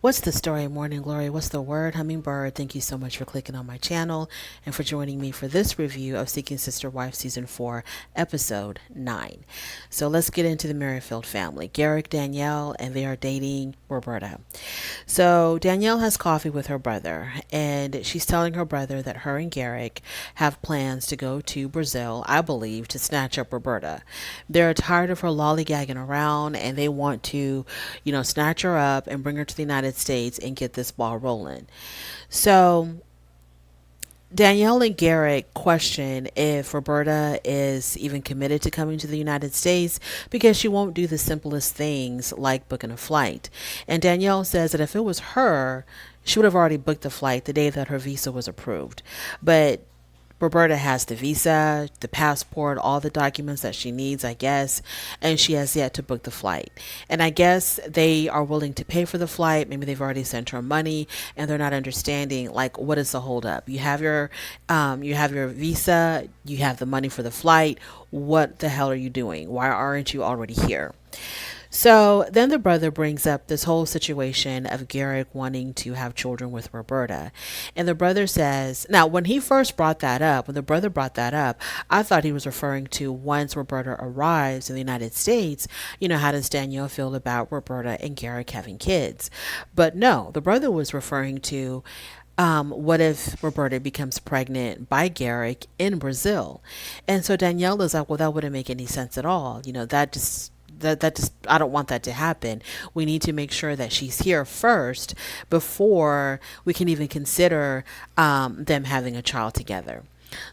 What's the story, Morning Glory? What's the word, Hummingbird? Thank you so much for clicking on my channel and for joining me for this review of Seeking Sister Wife Season 4, Episode 9. So let's get into the Merrifield family. Garrick, Dannielle, and they are dating Roberta. So Dannielle has coffee with her brother, and she's telling her brother that her and Garrick have plans to go to Brazil, I believe, to snatch up Roberta. They're tired of her lollygagging around, and they want to, snatch her up and bring her to the United States and get this ball rolling. So Dannielle and Garrick question if Roberta is even committed to coming to the United States because she won't do the simplest things like booking a flight. And Dannielle says that if it was her, she would have already booked the flight the day that her visa was approved. But Roberta has the visa, the passport, all the documents that she needs, I guess, and she has yet to book the flight. And I guess they are willing to pay for the flight. Maybe they've already sent her money, and they're not understanding like what is the holdup. You have your visa, you have the money for the flight. What the hell are you doing? Why aren't you already here? So then the brother brings up this whole situation of Garrick wanting to have children with Roberta. And the brother says, now, when he first brought that up, when the brother brought that up, I thought he was referring to once Roberta arrives in the United States, how does Danielle feel about Roberta and Garrick having kids? But no, the brother was referring to what if Roberta becomes pregnant by Garrick in Brazil? And so Danielle is like, well, that wouldn't make any sense at all. That just I don't want that to happen. We need to make sure that she's here first before we can even consider them having a child together.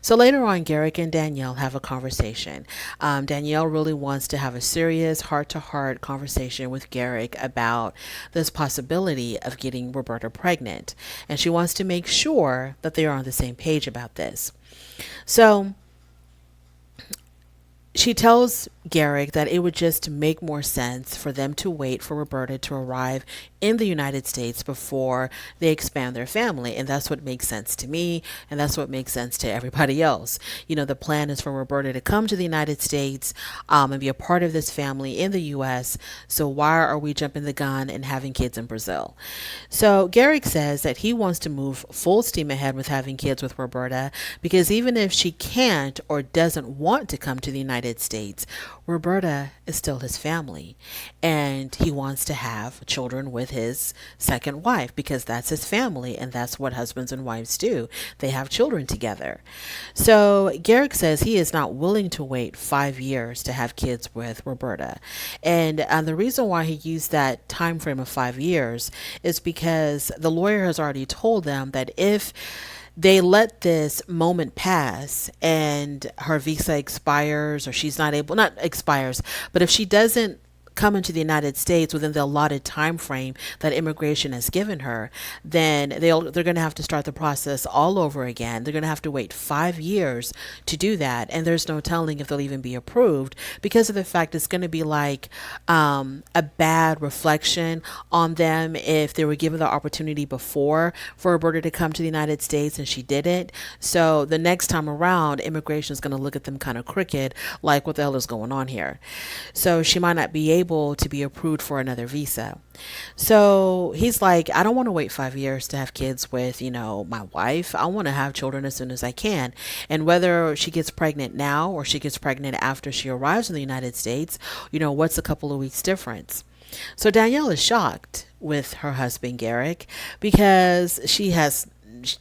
So later on, Garrick and Dannielle have a conversation. Dannielle really wants to have a serious heart-to-heart conversation with Garrick about this possibility of getting Roberta pregnant. And she wants to make sure that they are on the same page about this. So she tells Garrick that it would just make more sense for them to wait for Roberta to arrive in the United States before they expand their family. And that's what makes sense to me, and that's what makes sense to everybody else. The plan is for Roberta to come to the United States and be a part of this family in the U.S. So why are we jumping the gun and having kids in Brazil? So Garrick says that he wants to move full steam ahead with having kids with Roberta because even if she can't or doesn't want to come to the United States, Roberta is still his family, and he wants to have children with his second wife because that's his family, and that's what husbands and wives do. They have children together. So Garrick says he is not willing to wait 5 years to have kids with Roberta, and the reason why he used that time frame of 5 years is because the lawyer has already told them that if they let this moment pass and her visa expires or she's not expires, but if she doesn't come into the United States within the allotted time frame that immigration has given her, then they're going to have to start the process all over again. They're going to have to wait 5 years to do that, and there's no telling if they'll even be approved because of the fact it's going to be like a bad reflection on them if they were given the opportunity before for Roberta to come to the United States and she didn't. So the next time around, immigration is going to look at them kind of crooked, like what the hell is going on here. So she might not be able to be approved for another visa. So he's like, I don't want to wait 5 years to have kids with, my wife. I want to have children as soon as I can. And whether she gets pregnant now or she gets pregnant after she arrives in the United States, what's a couple of weeks difference? So Dannielle is shocked with her husband, Garrick, because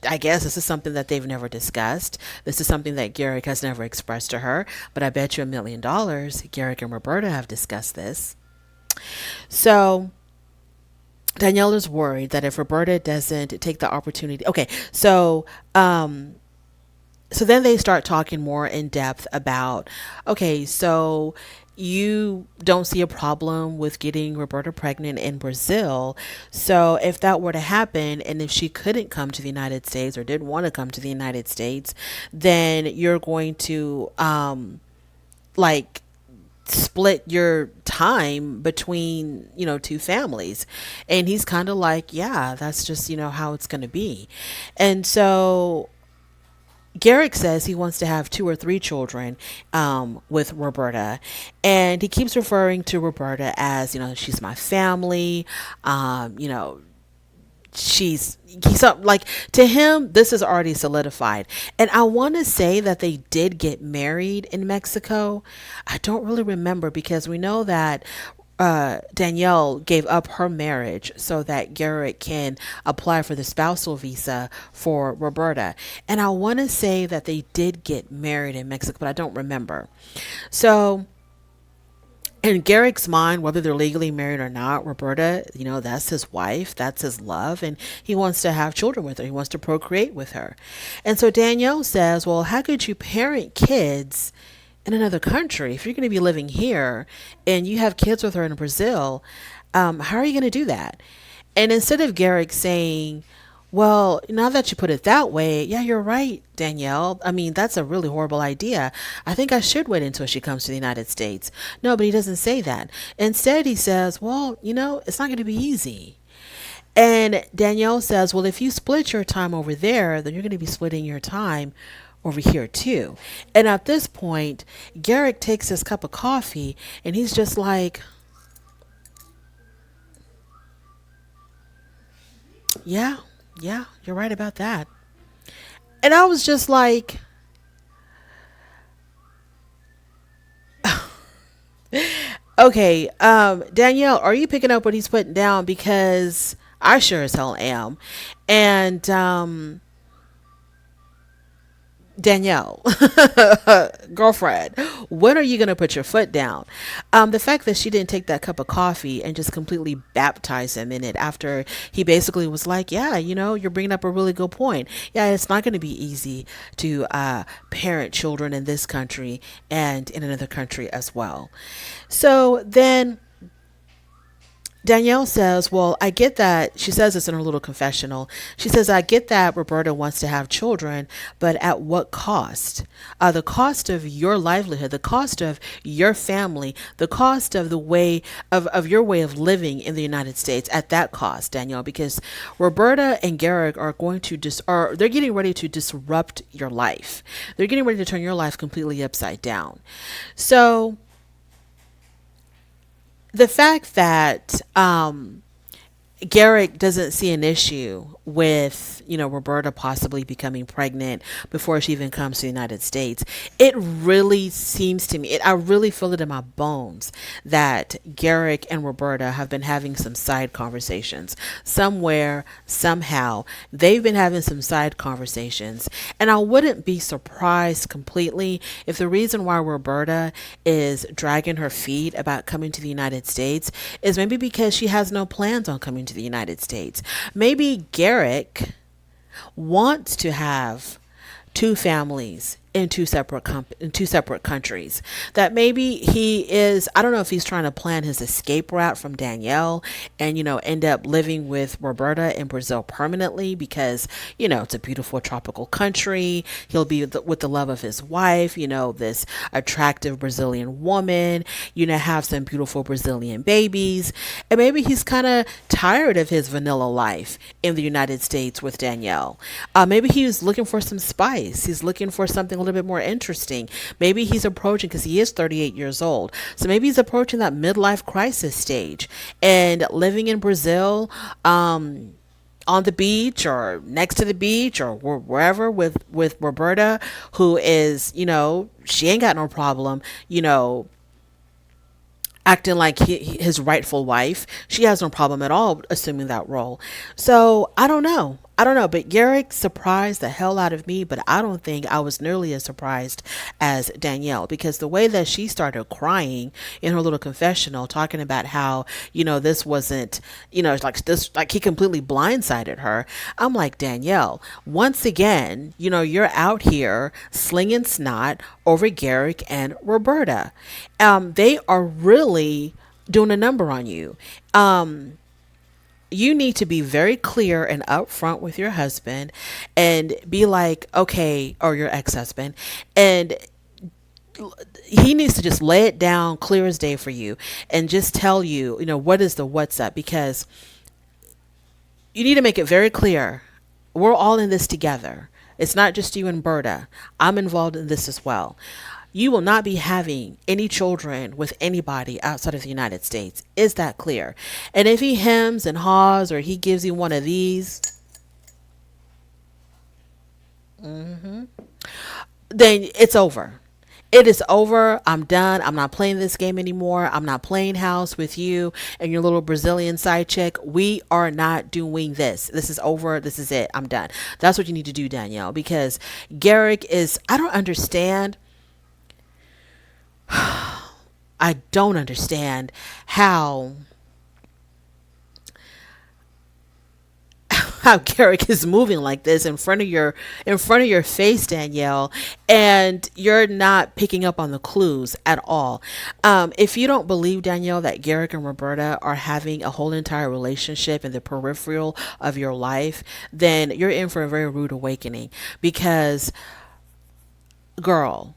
I guess this is something that they've never discussed. This is something that Garrick has never expressed to her, but I bet you $1,000,000 Garrick and Roberta have discussed this. So Dannielle is worried that if Roberta doesn't take the opportunity, okay, so then they start talking more in depth about, okay, so you don't see a problem with getting Roberta pregnant in Brazil. So if that were to happen, and if she couldn't come to the United States or didn't want to come to the United States, then you're going to like split your time between two families. And he's kind of like, yeah, that's just how it's going to be. And so Garrick says he wants to have 2 or 3 children with Roberta, and he keeps referring to Roberta as, she's my family, he's up, like, to him this is already solidified. And I want to say that they did get married in Mexico. I don't really remember, because we know that Dannielle gave up her marriage so that Garrick can apply for the spousal visa for Roberta. And I want to say that they did get married in Mexico, but I don't remember. So in Garrick's mind, whether they're legally married or not, Roberta, that's his wife, that's his love, and he wants to have children with her. He wants to procreate with her. And so Dannielle says, well, how could you parent kids in another country? If you're going to be living here and you have kids with her in Brazil, how are you going to do that? And instead of Garrick saying, well, now that you put it that way, yeah, you're right, Dannielle. I mean, that's a really horrible idea. I think I should wait until she comes to the United States. No, but he doesn't say that. Instead, he says, well, it's not going to be easy. And Dannielle says, well, if you split your time over there, then you're going to be splitting your time over here too. And at this point, Garrick takes his cup of coffee and he's just like, yeah, yeah, you're right about that. And I was just like, okay, Dannielle, are you picking up what he's putting down? Because I sure as hell am. And Dannielle, girlfriend, when are you going to put your foot down? The fact that she didn't take that cup of coffee and just completely baptize him in it after he basically was like, yeah, you're bringing up a really good point. Yeah, it's not going to be easy to parent children in this country and in another country as well. So then Dannielle says, well, I get that. She says this in her little confessional. She says, I get that Roberta wants to have children, but at what cost? The cost of your livelihood, the cost of your family, the cost of the way of your way of living in the United States, at that cost, Dannielle, because Roberta and Garrick are going to they're getting ready to disrupt your life. They're getting ready to turn your life completely upside down. So the fact that Garrick doesn't see an issue with, Roberta possibly becoming pregnant before she even comes to the United States, it really seems to me, I really feel it in my bones that Garrick and Roberta have been having some side conversations. Somewhere, somehow, they've been having some side conversations. And I wouldn't be surprised completely if the reason why Roberta is dragging her feet about coming to the United States is maybe because she has no plans on coming to the United States. Maybe Garrick wants to have two families in two separate countries. That maybe he is, I don't know if he's trying to plan his escape route from Dannielle and, end up living with Roberta in Brazil permanently because, it's a beautiful tropical country. He'll be with the love of his wife, this attractive Brazilian woman, have some beautiful Brazilian babies. And maybe he's kind of tired of his vanilla life in the United States with Dannielle. Maybe he's looking for some spice. He's looking for something a little bit more interesting. Maybe he's approaching, because he is 38 years old. So maybe he's approaching that midlife crisis stage and living in Brazil, on the beach or next to the beach or wherever with Roberta, who is, she ain't got no problem, acting like his rightful wife. She has no problem at all assuming that role. So I don't know. But Garrick surprised the hell out of me, but I don't think I was nearly as surprised as Dannielle, because the way that she started crying in her little confessional, talking about how, this wasn't, like this, like he completely blindsided her. I'm like, Dannielle, once again, you're out here slinging snot over Garrick and Roberta. They are really doing a number on you. You need to be very clear and upfront with your husband and be like, okay, or your ex-husband, and he needs to just lay it down clear as day for you and just tell you, what is the what's up, because you need to make it very clear. We're all in this together. It's not just you and Berta. I'm involved in this as well. You will not be having any children with anybody outside of the United States. Is that clear? And if he hems and haws or he gives you one of these, then it's over. It is over. I'm done. I'm not playing this game anymore. I'm not playing house with you and your little Brazilian side chick. We are not doing this. This is over. This is it. I'm done. That's what you need to do, Dannielle, because Garrick is, I don't understand. I don't understand how Garrick is moving like this in front of your face, Dannielle, and you're not picking up on the clues at all. If you don't believe, Dannielle, that Garrick and Roberta are having a whole entire relationship in the peripheral of your life, then you're in for a very rude awakening. Because, girl,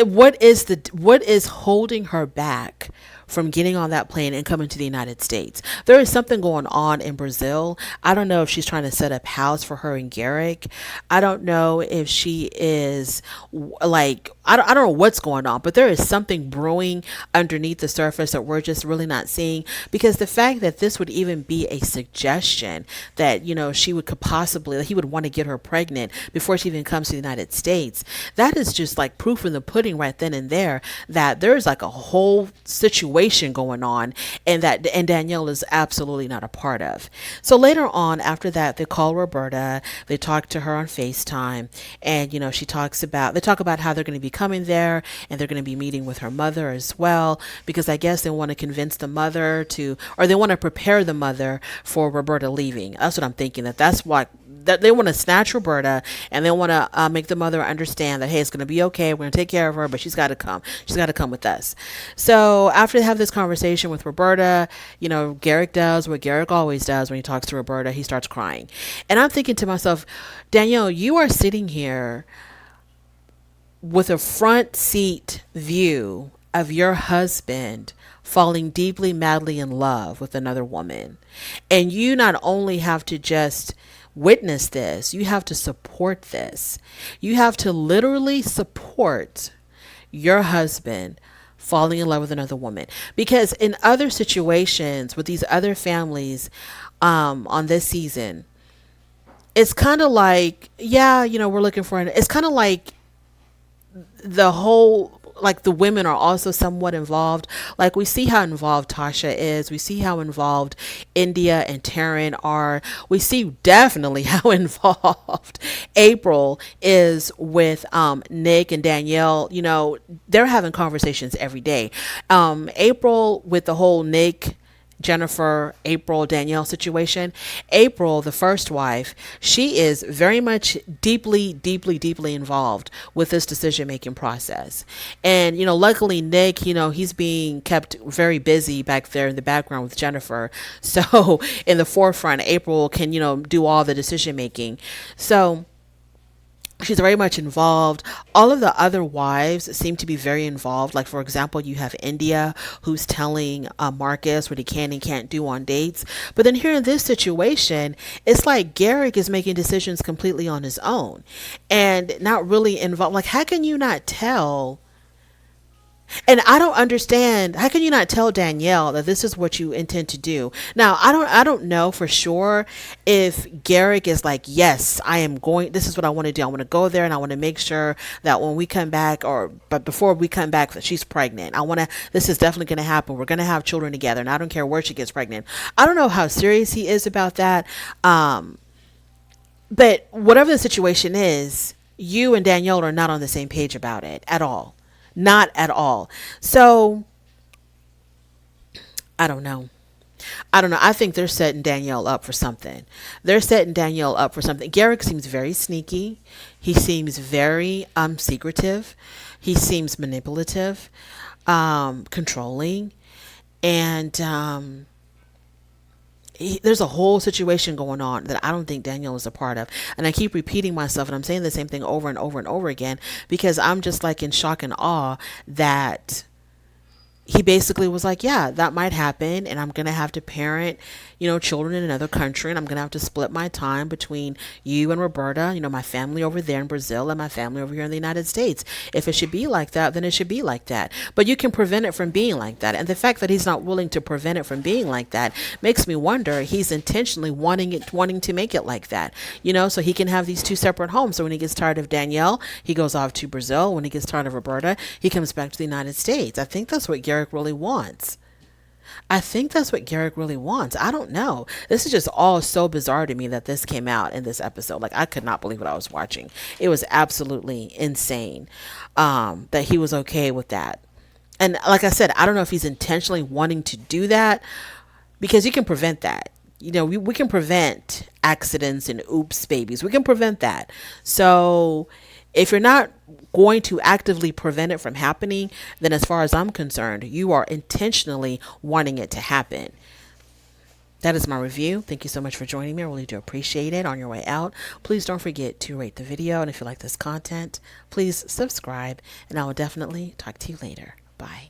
what is holding her back from getting on that plane and coming to the United States? There is something going on in Brazil. I don't know if she's trying to set up house for her and Garrick. I don't know if she is like, I don't know what's going on, but there is something brewing underneath the surface that we're just really not seeing. Because the fact that this would even be a suggestion that, she could possibly, he would want to get her pregnant before she even comes to the United States, that is just like proof in the pudding right then and there that there's like a whole situation going on, and Dannielle is absolutely not a part of. So later on, after that, they call Roberta, they talk to her on FaceTime, and they talk about how they're going to be coming there, and they're going to be meeting with her mother as well, because I guess they want to convince the mother or they want to prepare the mother for Roberta leaving. That's what I'm thinking, that's what that they want to snatch Roberta, and they want to make the mother understand that, hey, it's going to be okay. We're going to take care of her, but she's got to come. She's got to come with us. So after they have this conversation with Roberta, Garrick does what Garrick always does when he talks to Roberta. He starts crying. And I'm thinking to myself, Dannielle, you are sitting here with a front seat view of your husband falling deeply, madly in love with another woman. And you not only have to just witness this, you have to support this. You have to literally support your husband falling in love with another woman. Because in other situations with these other families on this season, it's kind of like, we're looking for it's kind of like the whole, like the women are also somewhat involved. Like we see how involved Tasha is. We see how involved India and Taryn are. We see definitely how involved April is with Nick and Dannielle. They're having conversations every day. April with the whole Nick, Jennifer, April, Dannielle situation. April, the first wife, she is very much deeply, deeply, deeply involved with this decision-making process. And, luckily Nick, he's being kept very busy back there in the background with Jennifer. So in the forefront, April can, do all the decision-making. So she's very much involved. All of the other wives seem to be very involved. Like, for example, you have India, who's telling Marcus what he can and can't do on dates. But then here in this situation, it's like Garrick is making decisions completely on his own and not really involved. Like, how can you not tell? And I don't understand. How can you not tell Dannielle that this is what you intend to do? Now, I don't know for sure if Garrick is like, yes, this is what I want to do. I want to go there and I want to make sure that when we come back but before we come back, that she's pregnant. This is definitely going to happen. We're going to have children together and I don't care where she gets pregnant. I don't know how serious he is about that. But whatever the situation is, you and Dannielle are not on the same page about it at all. Not at all. So, I don't know. I think they're setting Dannielle up for something. Garrick seems very sneaky. He seems very secretive. He seems manipulative, controlling. And there's a whole situation going on that I don't think Dannielle is a part of. And I keep repeating myself and I'm saying the same thing over and over and over again because I'm just like in shock and awe that he basically was like, yeah, that might happen, and I'm gonna have to parent, children in another country, and I'm gonna have to split my time between you and Roberta, my family over there in Brazil and my family over here in the United States. If it should be like that, then it should be like that. But you can prevent it from being like that. And the fact that he's not willing to prevent it from being like that makes me wonder he's intentionally wanting to make it like that. So he can have these two separate homes. So when he gets tired of Dannielle, he goes off to Brazil. When he gets tired of Roberta, he comes back to the United States. I think that's what Garrick really wants. I think that's what Garrick really wants. I don't know. This is just all so bizarre to me that this came out in this episode. Like, I could not believe what I was watching. It was absolutely insane that he was okay with that. And like I said, I don't know if he's intentionally wanting to do that, because you can prevent that. We can prevent accidents and oops babies. We can prevent that. So if you're not going to actively prevent it from happening, then as far as I'm concerned, you are intentionally wanting it to happen. That is my review. Thank you so much for joining me. I really do appreciate it. On your way out, please don't forget to rate the video. And if you like this content, please subscribe. And I will definitely talk to you later. Bye.